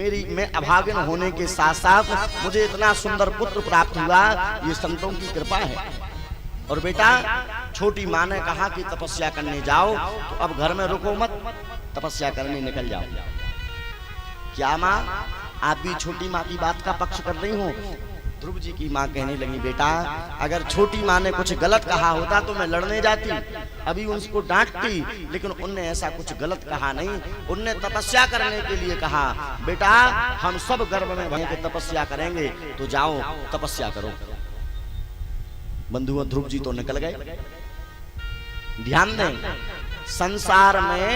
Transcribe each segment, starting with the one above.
मेरी मैं अभागिन होने के साथ साथ मुझे इतना सुंदर पुत्र प्राप्त हुआ, ये संतों की कृपा है। और बेटा छोटी माँ ने कहा कि तपस्या करने जाओ, तो अब घर में रुको मत, तपस्या करने निकल जाओ। क्या माँ आप भी छोटी माँ की बात का पक्ष कर रही हो? ध्रुव जी की माँ कहने लगी, बेटा अगर छोटी माँ ने कुछ गलत कहा होता तो मैं लड़ने जाती, अभी उसको डांटती, लेकिन उनने ऐसा कुछ गलत कहा नहीं। उनने तपस्या करने के लिए कहा, बेटा हम सब गर्भ में भर के तपस्या करेंगे, तो जाओ तपस्या करो। बंधुओं ध्रुव जी तो निकल गए। ध्यान दें, संसार में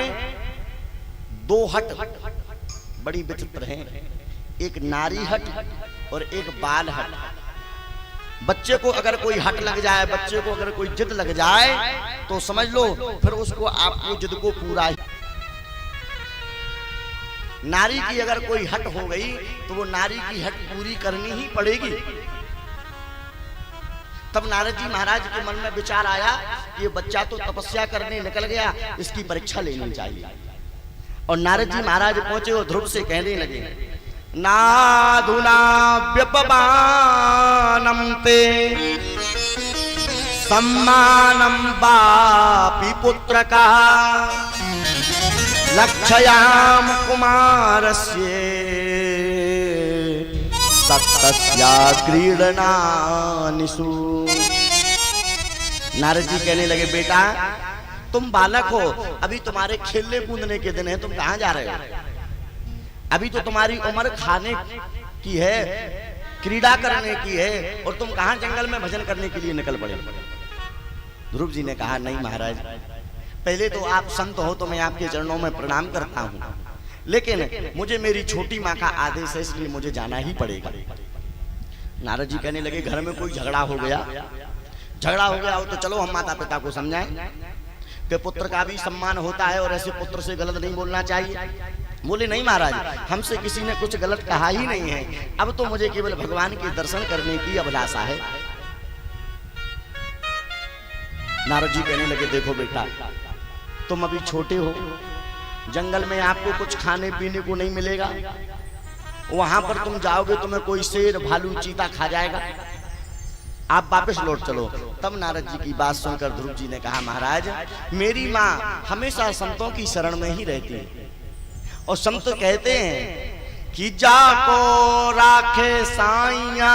दो हट बड़ी विचित्र हैं, एक नारी हट और एक बाल हट। बच्चे को अगर कोई हट लग जाए, बच्चे को अगर कोई जिद लग जाए, तो समझ लो फिर उसको आपको जिद को पूरा ही। नारी की अगर कोई हट हो गई तो वो नारी की हट पूरी करनी ही पड़ेगी। तब नारद जी महाराज के मन में विचार आया, ये बच्चा तो तपस्या करने निकल गया, इसकी परीक्षा लेनी चाहिए। और नारद जी महाराज पहुंचे और ध्रुव से कहने लगे, नाधुना व्यपमानम ते सम्मानम बापी पुत्र का लक्षयाम कुमारस्य सत्तस्या क्रीडनानिषु। नारद जी कहने लगे, बेटा तुम बालक हो, अभी तुम्हारे खेलने कूदने के दिन है, तुम कहां जा रहे हो? अभी तो तुम्हारी उम्र खाने की है, क्रीड़ा करने की है, और तुम कहां जंगल में भजन करने के लिए निकल पड़े? ध्रुव जी ने कहा, नहीं महाराज, पहले तो आप संत हो तो मैं आपके चरणों में प्रणाम करता हूं, लेकिन मुझे मेरी छोटी माँ का आदेश है, इसलिए मुझे जाना ही पड़ेगा। नारद जी कहने लगे, घर में कोई झगड़ा हो गया हो तो चलो हम माता पिता को समझाएं कि पुत्र का भी सम्मान होता है और ऐसे पुत्र से गलत नहीं बोलना चाहिए। बोले, नहीं महाराज, हमसे किसी ने कुछ गलत कहा ही नहीं है, अब तो मुझे केवल भगवान के दर्शन करने की अभिलाषा है। नारद जी कहने लगे, देखो बेटा तुम अभी छोटे हो, जंगल में आपको कुछ खाने पीने को नहीं मिलेगा, वहां पर तुम जाओगे तुम्हें कोई शेर भालू चीता खा जाएगा, आप वापस लौट चलो। तब नारद जी की बात सुनकर ध्रुव जी ने कहा, महाराज मेरी माँ हमेशा संतों की शरण में ही रहती है, और संत कहते हैं कि जाको राखे साइया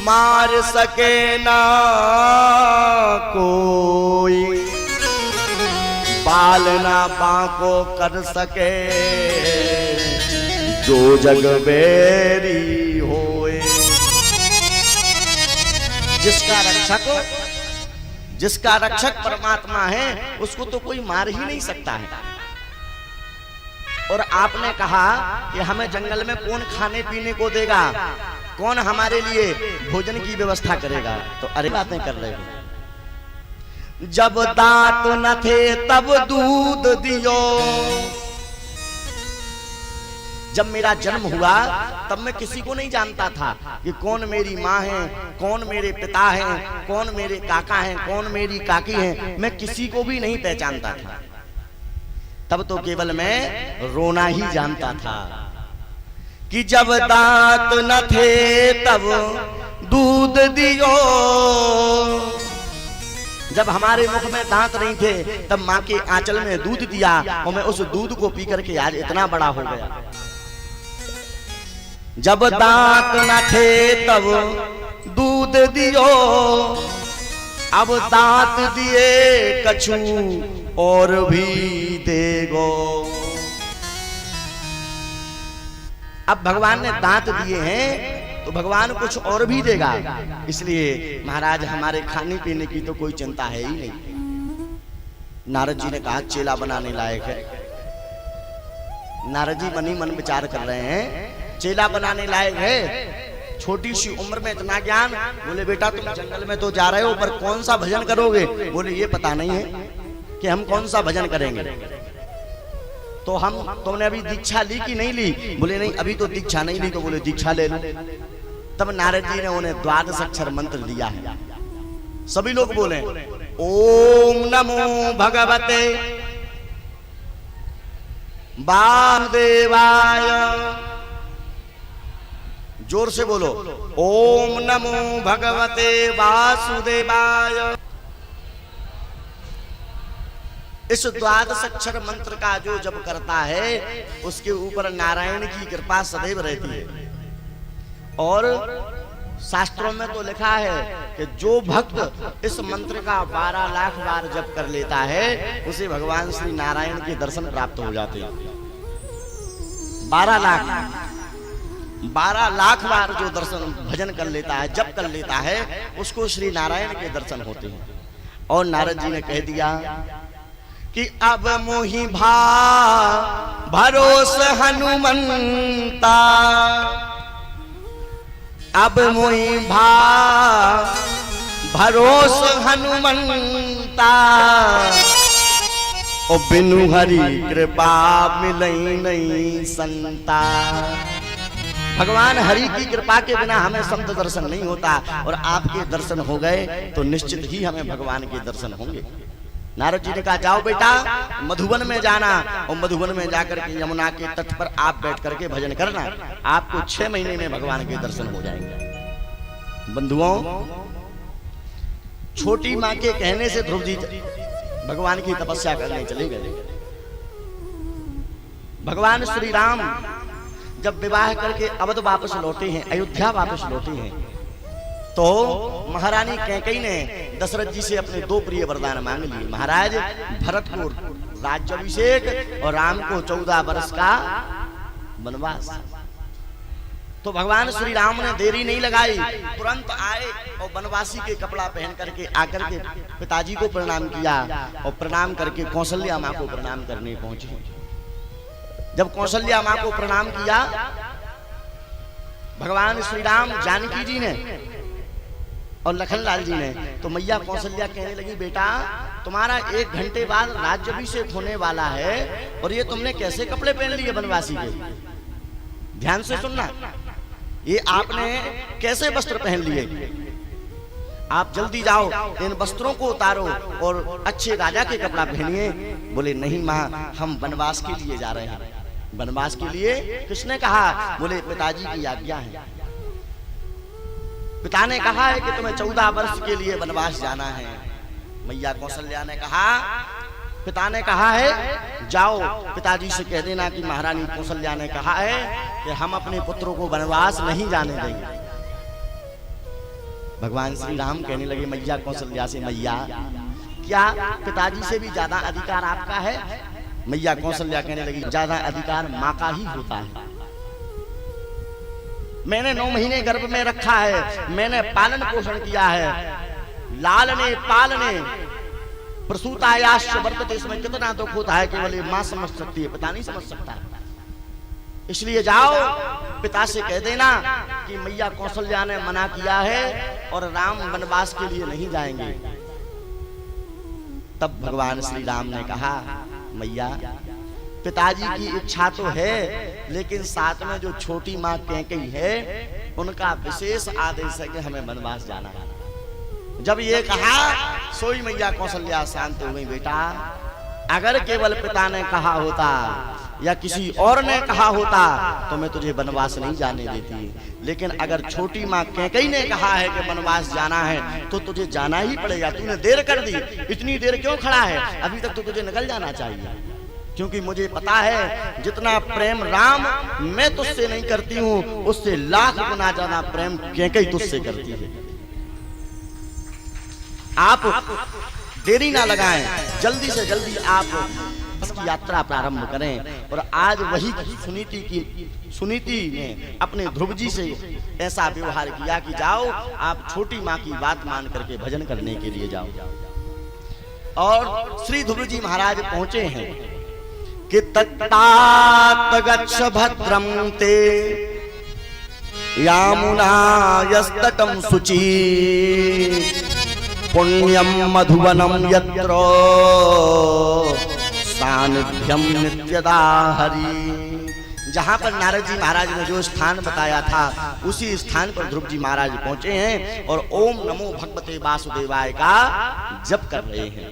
मार सके ना कोई, पालना बाको कर सके जो जग बेरी होए। जिसका रक्षक परमात्मा है, उसको तो कोई मार ही नहीं सकता है। और आपने कहा कि हमें जंगल में कौन खाने पीने को देगा, कौन हमारे लिए भोजन की व्यवस्था करेगा? तो अरे बातें कर रहे हो। जब दांत न थे तब दूध दियो, जब मेरा जन्म हुआ तब मैं किसी को नहीं जानता था कि कौन मेरी माँ है, कौन मेरे पिता हैं, कौन मेरे काका हैं, कौन मेरी काकी हैं, मैं किसी को भी नहीं पहचानता था। तब तो केवल मैं रोना ही जानता था कि जब दांत न थे तब दूध दियो। जब हमारे मुख में दांत नहीं थे तब माँ के आंचल में दूध दिया, और मैं उस दूध को पी करके आज इतना बड़ा हो गया। जब दांत न थे तब दूध दियो, अब दांत दिए कछु और भी देगो। अब भगवान ने दांत दिए हैं तो भगवान कुछ और भी देगा, इसलिए महाराज हमारे खाने पीने की तो कोई चिंता है ही नहीं। नारद जी ने कहा, चेला बनाने लायक है। नारद जी मनी मन विचार कर रहे हैं, चेला बनाने लायक है, छोटी सी उम्र में इतना ज्ञान। बोले, बेटा तुम जंगल में तो जा रहे हो, पर कौन सा भजन करोगे? बोले, ये पता नहीं है कि हम कौन सा भजन करेंगे। तो तुमने अभी दीक्षा ली कि नहीं ली? बोले, नहीं अभी तो दीक्षा नहीं ली। तो बोले, दीक्षा ले लो। तब नारद जी ने उन्हें 12 अक्षर मंत्र दिया है। सभी लोग बोले, ओम नमो भगवते वासुदेवाय। जोर से बोलो, ओम नमो भगवते वासुदेवाय। इस द्वादश अक्षर मंत्र का जो जप करता है उसके ऊपर नारायण की कृपा सदैव रहती है। और शास्त्रों में तो लिखा है कि जो भक्त इस मंत्र का 12 लाख बार जप कर लेता है उसे भगवान श्री नारायण के दर्शन प्राप्त हो जाते हैं। 12 लाख बार जो दर्शन भजन कर लेता है, जप कर लेता है, उसको श्री नारायण के दर्शन होते हैं। और नारद जी ने कह दिया कि अब मोहि भरोस हनुमंता, अब मोहि भरोस हनुमंता, ओ बिनु हरि कृपा मिलई नहीं संता। भगवान हरि की कृपा के बिना हमें संत दर्शन नहीं होता, और आपके दर्शन हो गए तो निश्चित ही हमें भगवान के दर्शन होंगे। नारद जी ने कहा, जाओ बेटा मधुबन में जाना, और मधुबन में जाकर के यमुना के तट पर आप बैठ करके भजन करना, आपको 6 महीने में भगवान के दर्शन हो जाएंगे। बंधुओं, छोटी माँ के कहने से ध्रुव जी भगवान की तपस्या करने चले गए। भगवान श्री राम जब विवाह करके अवध वापस लौटे हैं, अयोध्या वापस लौटे हैं, तो महारानी कैकेयी ने दशरथ जी से अपने 2 प्रिय वरदान मांग लिए। महाराज, भरत को राज्याभिषेक और राम को 14 वर्ष का वनवास। तो भगवान श्री राम ने देरी नहीं लगाई, तुरंत आए और वनवासी के कपड़ा पहन करके आकर के पिताजी को प्रणाम किया, और प्रणाम करके कौशल्या माँ को प्रणाम करने पहुंचे। जब कौशल्या माँ को प्रणाम किया, भगवान श्री राम, जानकी जी ने और लखनलाल जी ने, तो मैया कौशल्या कहने लगी, बेटा तुम्हारा 1 घंटे बाद राज्याभिषेक होने वाला है, और ये तुमने कैसे कपड़े पहन लिए वनवासी के? ध्यान से सुनना, ये आपने कैसे वस्त्र पहन लिए? आप जल्दी जाओ, इन वस्त्रों को उतारो और अच्छे राजा के कपड़ा पहनिए। बोले, नहीं माँ, हम वनवास के लिए जा रहे हैं। वनवास के लिए? किसने कहा? बोले, पिताजी की आज्ञा है। पिता ने कहा है कि तुम्हें 14 वर्ष के लिए वनवास जाना है। मैया कौशल्या ने कहा, पिता ने कहा है जाओ पिताजी से कह देना कि महारानी कौशल्या ने कहा है कि हम अपने पुत्रों को वनवास नहीं जाने देंगे। भगवान श्री राम कहने लगे मैया कौशल्या से, मैया क्या पिताजी से भी ज्यादा अधिकार आपका है? मैया कौशल्या कहने लगी, ज्यादा अधिकार माँ का ही होता है। मैंने 9 महीने गर्भ में रखा है, मैंने पालन पोषण किया है, लालने पालने प्रसूतायाश्च वर्तते, इसमें कितना दुख होता है केवल ये माँ समझ सकती है, पिता नहीं समझ सकता। इसलिए जाओ पिता से कह देना कि मैया कौशल्या ने मना किया है और राम वनवास के लिए नहीं जाएंगे। तब भगवान श्री राम ने कहा, मैया पिताजी की इच्छा तो है, लेकिन साथ में जो छोटी माँ कैकेयी है उनका विशेष आदेश है कि हमें वनवास जाना है। जब ये कहा सोई मैया कौशल्या शांत हो गई। बेटा अगर केवल पिता ने कहा होता या किसी और ने कहा होता तो मैं तुझे वनवास नहीं जाने देती, लेकिन अगर छोटी माँ कैकेयी ने कहा है कि वनवास जाना है तो तुझे जाना ही पड़ेगा। तूने देर कर दी, इतनी देर क्यों खड़ा है? अभी तक तो तुझे निकल जाना चाहिए, क्योंकि मुझे पता है जितना प्रेम राम मैं तुझसे नहीं करती हूँ उससे लाख गुना ज्यादा प्रेम कैकेयी तुझसे करती है। आप देरी ना लगाएं, जल्दी से जल्दी आप इसकी यात्रा प्रारंभ करें। और आज वही सुनीति ने अपने ध्रुव जी से ऐसा व्यवहार किया कि जाओ आप छोटी माँ की बात मान करके भजन करने के लिए जाओ। और श्री ध्रुव जी महाराज पहुंचे हैं कि तत्तात गच्छ भद्रम ते यामुनायस्तटं शुचि पुण्यम मधुवनम यत्र सानिध्यम नित्यदा हरि। जहां पर नारद जी महाराज ने जो स्थान बताया था उसी स्थान पर ध्रुव जी महाराज पहुंचे हैं और ओम नमो भगवते वासुदेवाय का जप कर रहे हैं।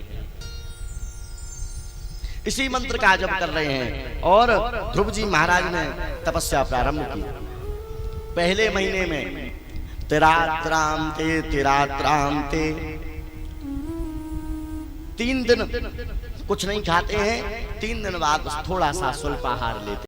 इसी मंत्र का जप कर रहे हैं। और ध्रुव जी महाराज ने तपस्या प्रारंभ की। पहले महीने में तिरात्रांते 3 दिन कुछ नहीं खाते हैं, 3 दिन बाद थोड़ा सा स्वल्पाहार लेते